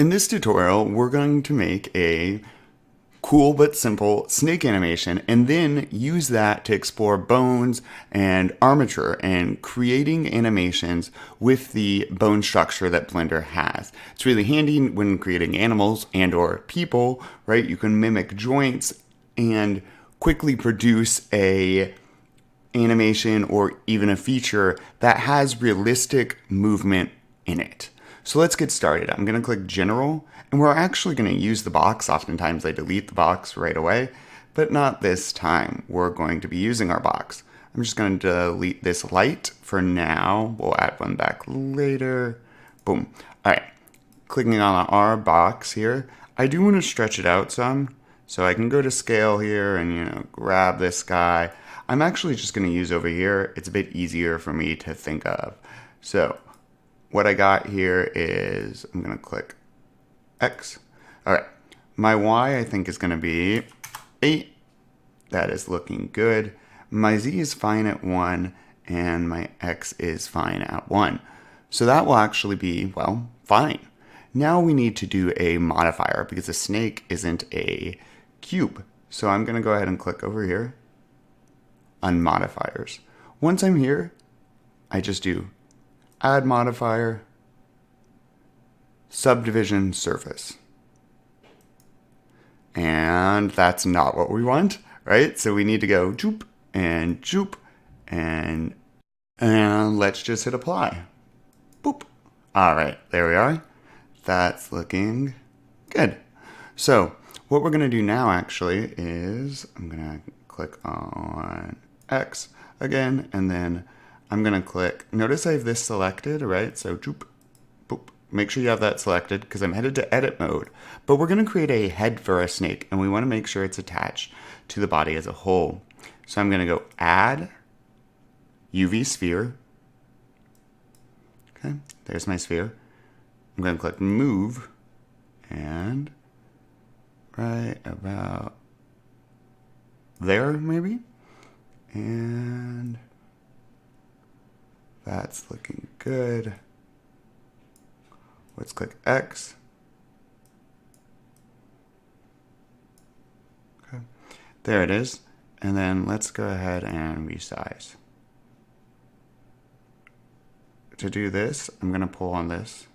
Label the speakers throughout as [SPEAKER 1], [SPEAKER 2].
[SPEAKER 1] In this tutorial, we're going to make a cool but simple snake animation and then use that to explore bones and armature and creating animations with the bone structure that Blender has. It's really handy when creating animals and or people, right? You can mimic joints and quickly produce a animation or even a feature that has realistic movement in it. So let's get started. I'm going to click General, and we're actually going to use the box. Oftentimes I delete the box right away, but not this time. We're going to be using our box. I'm just going to delete this light for now. We'll add one back later. Boom. All right. Clicking on our box here, I do want to stretch it out some. So I can go to scale here and, grab this guy. I'm actually just going to use over here. It's a bit easier for me to think of. So what I got here is, I'm going to click X. All right. My Y, I think, is going to be 8. That is looking good. My Z is fine at 1, and my X is fine at 1. So that will actually be, well, fine. Now we need to do a modifier because a snake isn't a cube. So I'm going to go ahead and click over here on modifiers. Once I'm here, I just do add modifier, subdivision surface. And that's not what we want, right? So we need to go joop, and let's just hit apply. Boop. All right, there we are. That's looking good. So what we're going to do now actually is I'm going to click on X again, and then I'm going to click, notice I have this selected, right? So joop, boop. Make sure you have that selected because I'm headed to edit mode. But we're going to create a head for a snake, and we want to make sure it's attached to the body as a whole. So I'm going to go add UV sphere. Okay, there's my sphere. I'm going to click move, and right about there maybe. And that's looking good. Let's click X. Okay, there it is. And then let's go ahead and resize. To do this, I'm going to pull on this.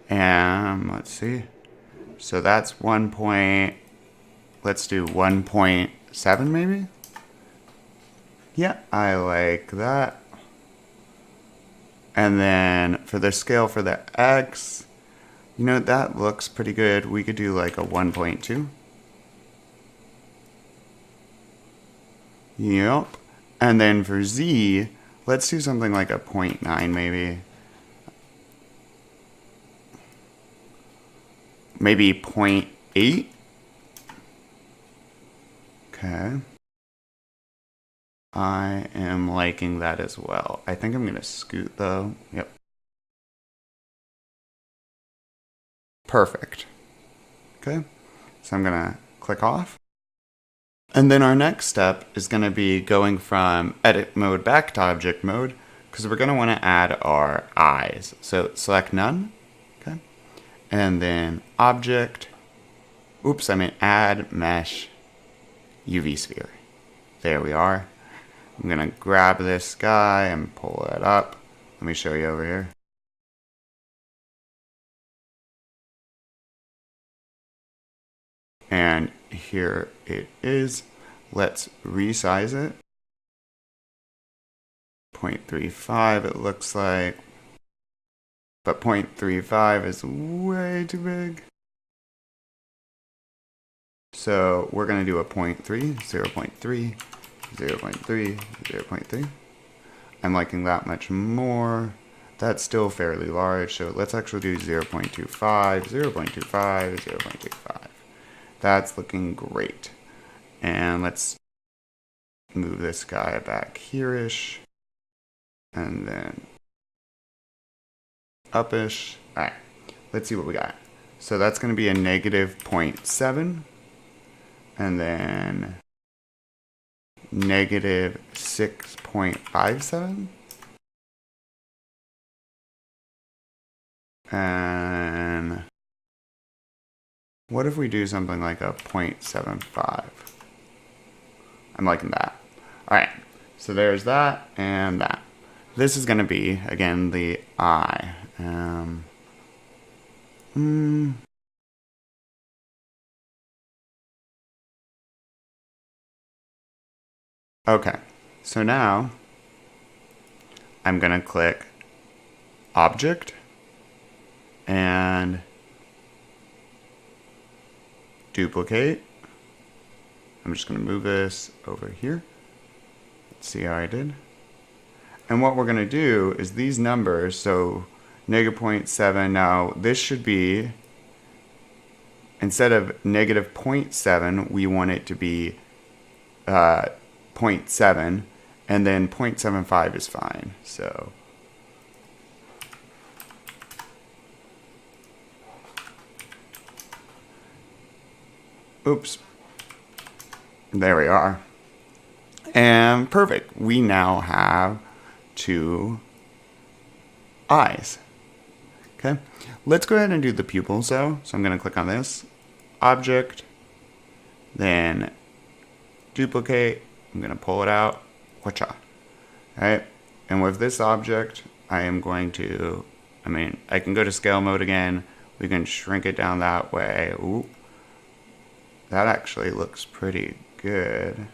[SPEAKER 1] And let's see. So that's 1 point, let's do 1.7 maybe? Yeah, I like that. And then for the scale for the X, that looks pretty good. We could do like a 1.2. Yep. And then for Z, let's do something like a 0.9 maybe. Maybe 0.8. Okay. I am liking that as well. I think I'm going to scoot though. Yep. Perfect. Okay. So I'm going to click off. And then our next step is going to be going from edit mode back to object mode because we're going to want to add our eyes. So select none. Okay. And then object. Oops, I meant add mesh UV sphere. There we are. I'm going to grab this guy and pull it up. Let me show you over here. And here it is. Let's resize it. 0.35 it looks like. But 0.35 is way too big. So we're going to do a 0.3, 0.3, 0.3, 0.3. I'm liking that much more. That's still fairly large, so let's actually do 0.25, 0.25, 0.25. That's looking great. And let's move this guy back here-ish. And then up-ish. All right, let's see what we got. So that's going to be a negative 0.7. And then negative 6.57. And what if we do something like a 0.75? I'm liking that. All right, so there's that and that. This is going to be, again, the eye. Okay, so now I'm going to click Object and duplicate. I'm just going to move this over here. Let's see how I did. And what we're going to do is these numbers, so negative 0.7, now this should be, instead of negative 0.7, we want it to be 0.7, and then 0.75 is fine. So oops, there we are. And perfect, we now have 2 eyes. Okay, let's go ahead and do the pupils though. So I'm going to click on this, object, then duplicate. I'm going to pull it out, whatcha. All right, and with this object, I am going to, I can go to scale mode again. We can shrink it down that way. Ooh, that actually looks pretty good.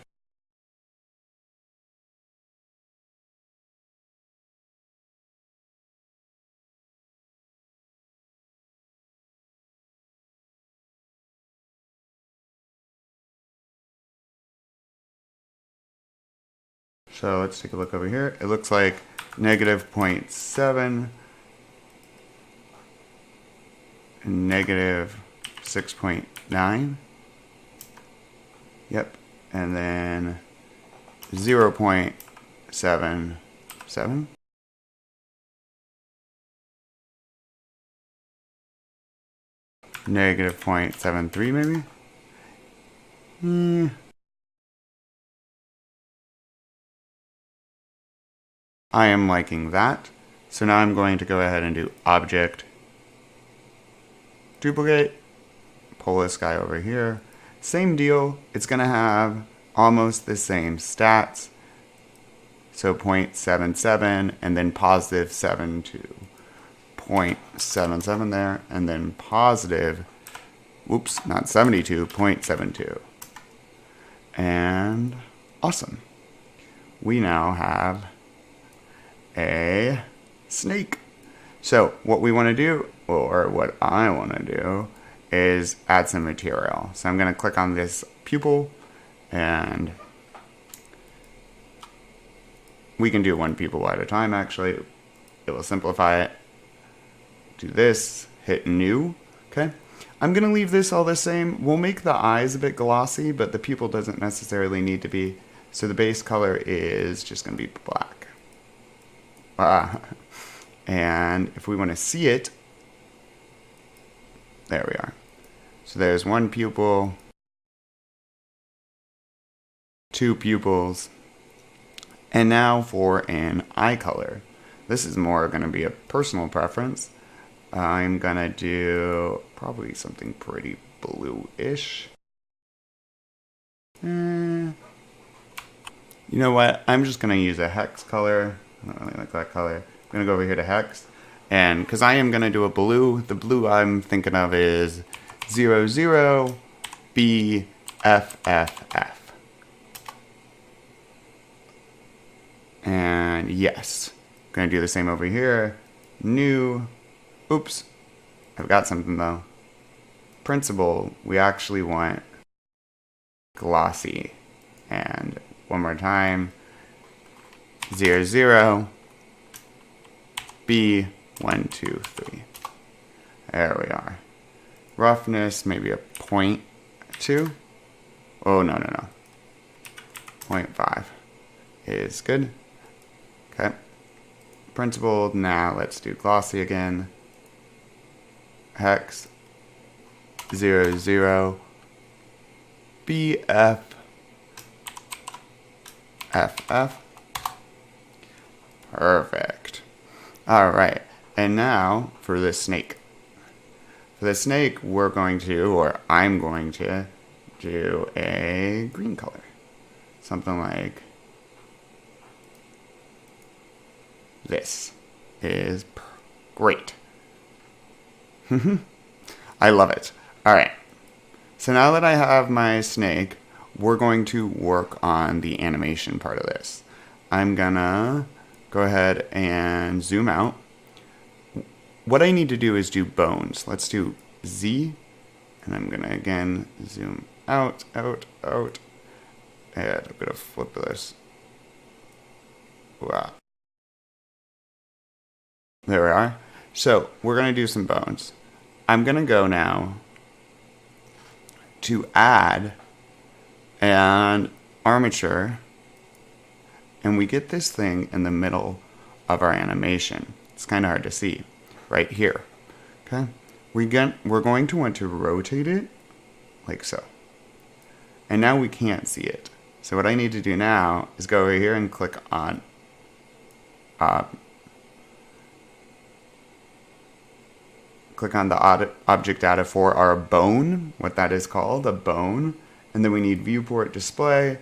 [SPEAKER 1] So let's take a look over here. It looks like negative 0.7 and negative 6.9. Yep. And then 0.77. Negative 0.73 maybe? I am liking that. So now I'm going to go ahead and do object, duplicate, pull this guy over here. Same deal, it's going to have almost the same stats. So 0.77 and then positive 72. 0.77 there, and then positive, whoops, not 72, 0.72. And awesome. We now have a snake. So what we want to do, or what I want to do, is add some material. So I'm going to click on this pupil, and we can do one pupil at a time actually. It will simplify it. Do this, hit new, okay? I'm gonna leave this all the same. We'll make the eyes a bit glossy, but the pupil doesn't necessarily need to be. So the base color is just gonna be black. And if we wanna see it, there we are. So there's one pupil, 2 pupils, and now for an eye color. This is more gonna be a personal preference. I'm gonna do probably something pretty blue-ish. You know what? I'm just gonna use a hex color. I don't really like that color. I'm gonna go over here to hex, and because I am gonna do a blue, the blue I'm thinking of is 00BFFF. And yes, I'm gonna do the same over here. New. Oops, I've got something though. Principal, we actually want glossy. And one more time, 00B123. There we are. Roughness, maybe a 0.2. Oh, no. 0.5 is good. Okay. Principal, now let's do glossy again. Hex 00BFFF. Perfect. All right, And now for the snake. For the snake, we're going to, or I'm going to, do a green color. Something like this is great. I love it. All right. So now that I have my snake, we're going to work on the animation part of this. I'm gonna go ahead and zoom out. What I need to do is do bones. Let's do Z, and I'm gonna again zoom out, out, out, and I'm gonna flip this. Wow. There we are. So we're gonna do some bones. I'm gonna go now to add an armature, and we get this thing in the middle of our animation. It's kind of hard to see right here. Okay, we're going to want to rotate it like so, and now we can't see it. So what I need to do now is go over here and click on the object data for our bone, what that is called, a bone, and then we need viewport display,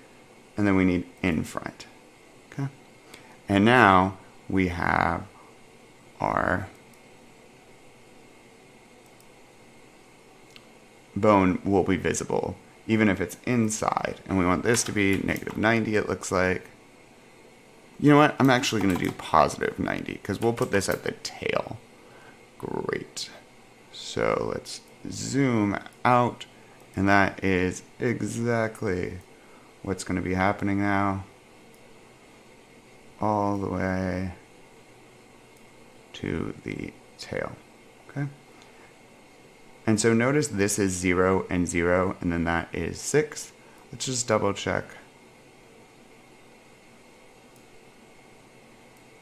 [SPEAKER 1] and then we need in front. Okay, and now we have our bone will be visible even if it's inside, and we want this to be -90, it looks like. You know what, I'm actually going to do +90 because we'll put this at the tail. Great. So let's zoom out, and that is exactly what's going to be happening now, all the way to the tail. Okay. And so notice this is 0 and 0, and then that is 6. Let's just double check.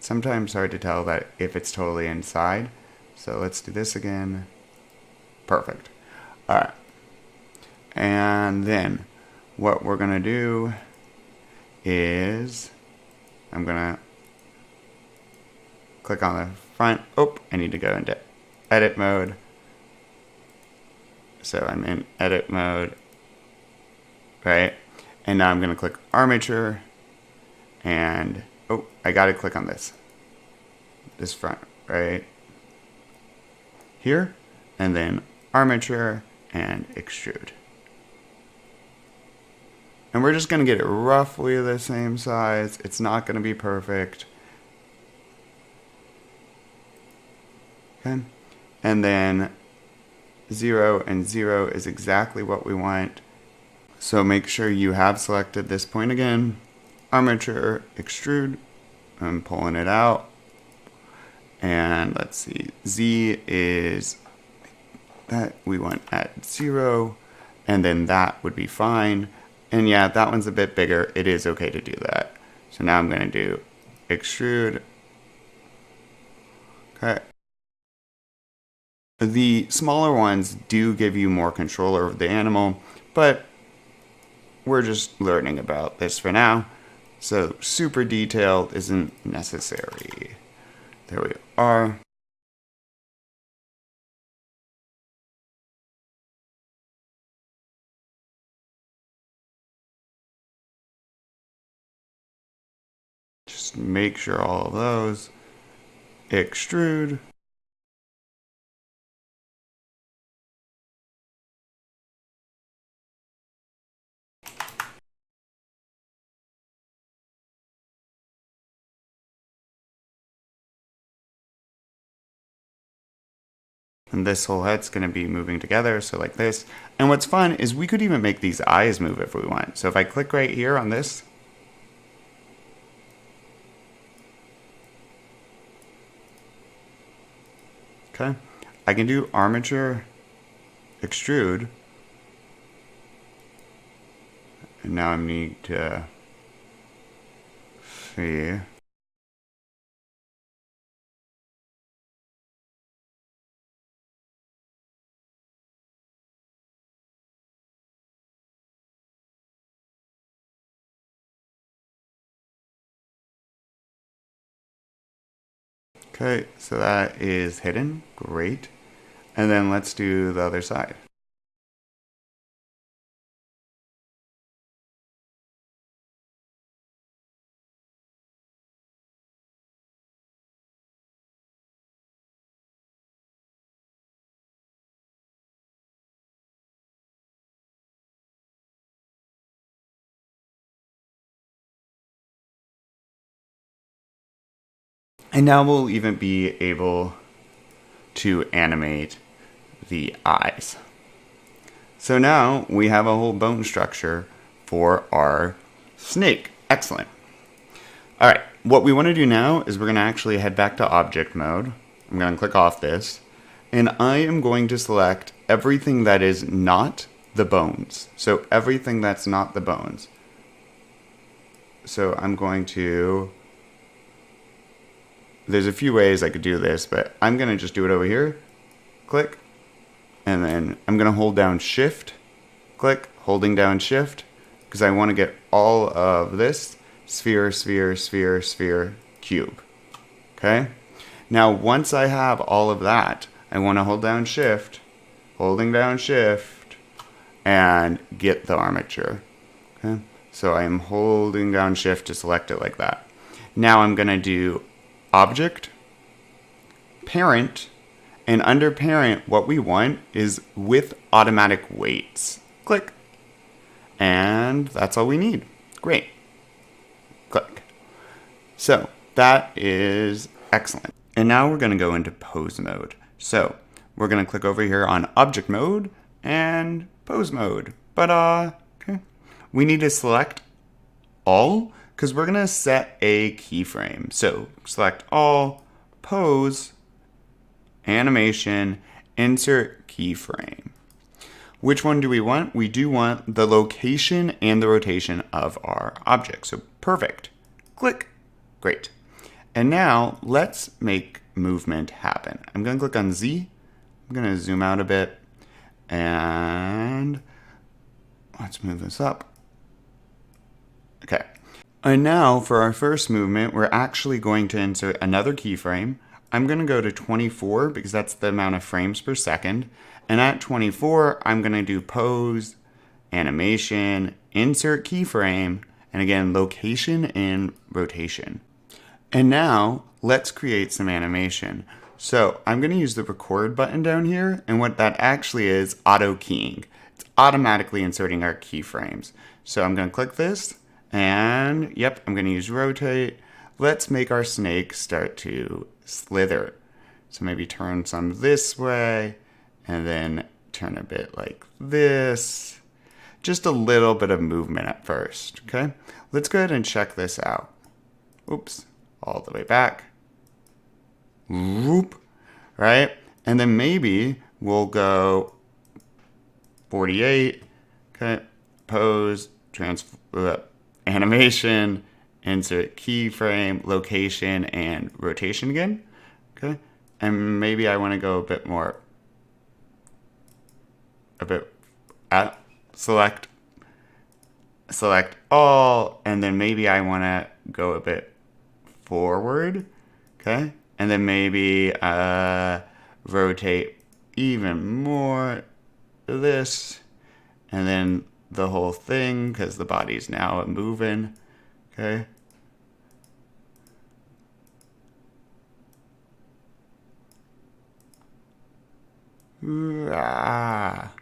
[SPEAKER 1] Sometimes hard to tell that if it's totally inside. So let's do this again. Perfect. All right. And then what we're going to do is I'm going to click on the front. Oh, I need to go into edit mode. So I'm in edit mode, right? And now I'm going to click armature, and oh, I got to click on this front right here, and then armature and extrude. And we're just going to get it roughly the same size. It's not going to be perfect. Okay. And then 0 and 0 is exactly what we want. So make sure you have selected this point again. Armature, extrude. I'm pulling it out. And let's see. Z is that we want at 0. And then that would be fine. And yeah, that one's a bit bigger. It is okay to do that. So now I'm going to do extrude. Okay. The smaller ones do give you more control over the animal, but we're just learning about this for now. So super detailed isn't necessary. There we are. Just make sure all of those extrude. And this whole head's going to be moving together, so like this. And what's fun is we could even make these eyes move if we want. So if I click right here on this, okay, I can do armature, extrude, and now I need to see. Okay, so that is hidden. Great. And then let's do the other side. And now we'll even be able to animate the eyes. So now we have a whole bone structure for our snake. Excellent. All right, what we want to do now is we're going to actually head back to object mode. I'm going to click off this, and I am going to select everything that is not the bones. So everything that's not the bones. So I'm going to, there's a few ways I could do this, but I'm going to just do it over here. Click, and then I'm going to hold down shift, click, holding down shift, because I want to get all of this sphere, sphere, sphere, sphere, cube. Okay? Now, once I have all of that, I want to hold down shift, holding down shift, and get the armature. Okay? So I'm holding down shift to select it like that. Now I'm going to do object, parent, and under parent, what we want is with automatic weights. Click. And that's all we need. Great. Click. So that is excellent. And now we're going to go into pose mode. So we're going to click over here on object mode and pose mode. Okay. We need to select all because we're going to set a keyframe. So select all, pose, animation, insert keyframe. Which one do we want? We do want the location and the rotation of our object. So perfect. Click. Great. And now let's make movement happen. I'm going to click on Z. I'm going to zoom out a bit. And let's move this up. Okay. And now for our first movement, we're actually going to insert another keyframe. I'm going to go to 24 because that's the amount of frames per second. And at 24, I'm going to do pose, animation, insert keyframe, and again, location and rotation. And now let's create some animation. So I'm going to use the record button down here. And what that actually is auto keying. It's automatically inserting our keyframes. So I'm going to click this and yep, I'm going to use rotate. Let's make our snake start to slither. So maybe turn some this way and then turn a bit like this. Just a little bit of movement at first, okay? Let's go ahead and check this out. Oops, all the way back. Whoop, right? And then maybe we'll go 48, okay? Pose, animation, insert keyframe, location, and rotation again, okay? And maybe I want to go select all, and then maybe I want to go a bit forward, okay? And then maybe rotate even more this, and then the whole thing, because the body's now moving, okay? Ah.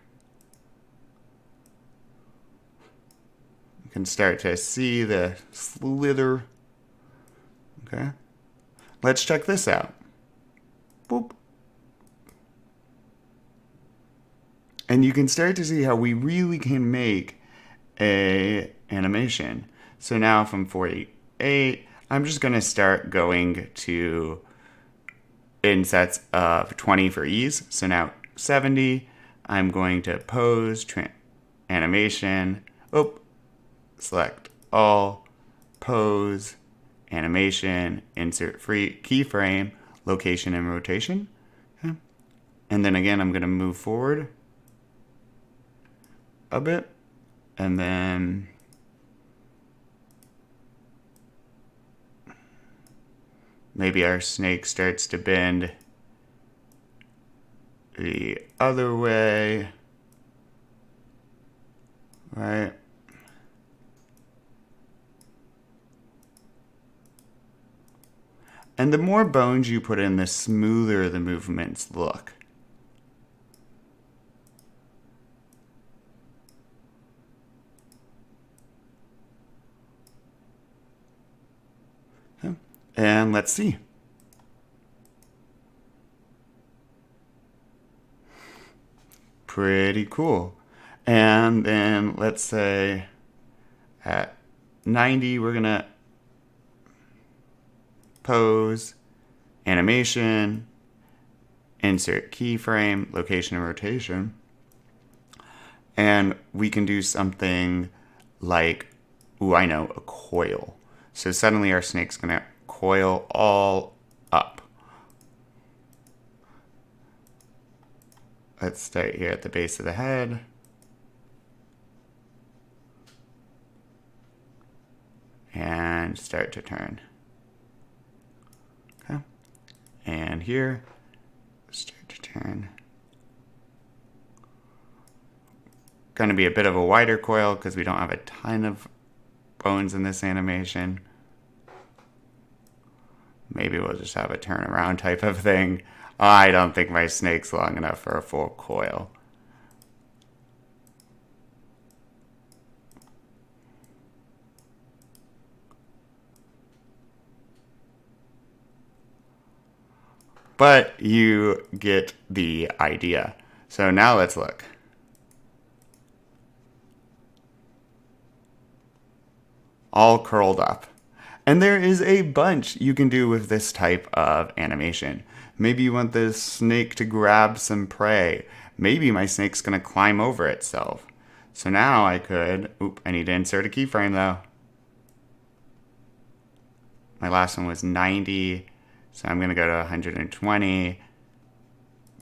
[SPEAKER 1] You can start to see the slither. Okay. Let's check this out. Boop. And you can start to see how we really can make a animation. So now from 48, I'm just going to start going to in sets of 20 for ease. So now 70, I'm going to pose, animation, select all, pose, animation, insert free keyframe, location and rotation. Okay. And then again, I'm going to move forward a bit, and then Maybe our snake starts to bend the other way, right? And the more bones you put in, the smoother the movements look. Okay. And let's see. Pretty cool. And then let's say at 90, we're going to pose, animation, insert keyframe, location and rotation. And we can do something like, ooh, I know, a coil. So suddenly our snake's going to coil all up. Let's start here at the base of the head. And start to turn. Okay. And here, start to turn. Going to be a bit of a wider coil because we don't have a ton of bones in this animation. Maybe we'll just have a turnaround type of thing. I don't think my snake's long enough for a full coil. But you get the idea. So now let's look. All curled up. And there is a bunch you can do with this type of animation. Maybe you want the snake to grab some prey. Maybe my snake's going to climb over itself. So now I could, I need to insert a keyframe though. My last one was 90, so I'm going to go to 120,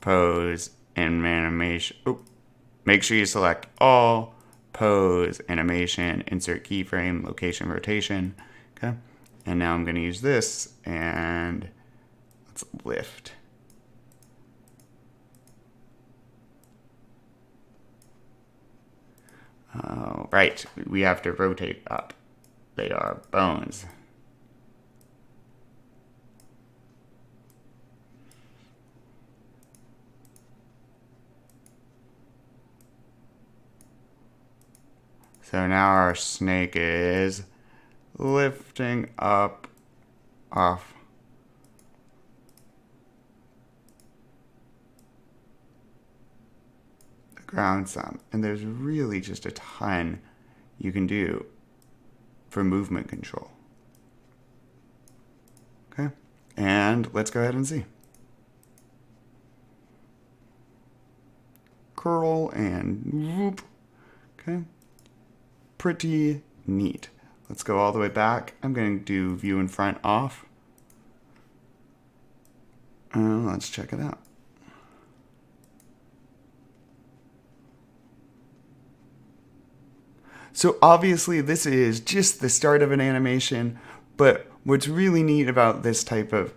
[SPEAKER 1] pose, and animation. Make sure you select all, pose, animation, insert keyframe, location, rotation. Okay. And now I'm going to use this and let's lift. Oh, right. We have to rotate up. They are bones. So now our snake is lifting up off the ground some. And there's really just a ton you can do for movement control. Okay, and let's go ahead and see. Curl and whoop. Okay, pretty neat. Let's go all the way back. I'm going to do view in front off. Let's check it out. So obviously this is just the start of an animation, but what's really neat about this type of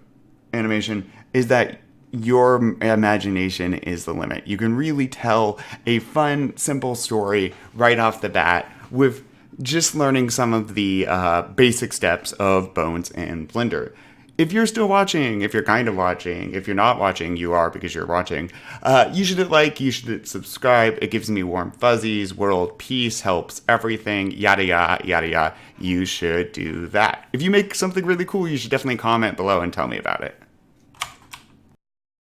[SPEAKER 1] animation is that your imagination is the limit. You can really tell a fun, simple story right off the bat with just learning some of the basic steps of Bones and Blender. If you're still watching, if you're kind of watching, if you're not watching, you are because you're watching, you should hit like, you should hit subscribe. It gives me warm fuzzies, world peace, helps everything, yada, yada, yada, yada. You should do that. If you make something really cool, you should definitely comment below and tell me about it.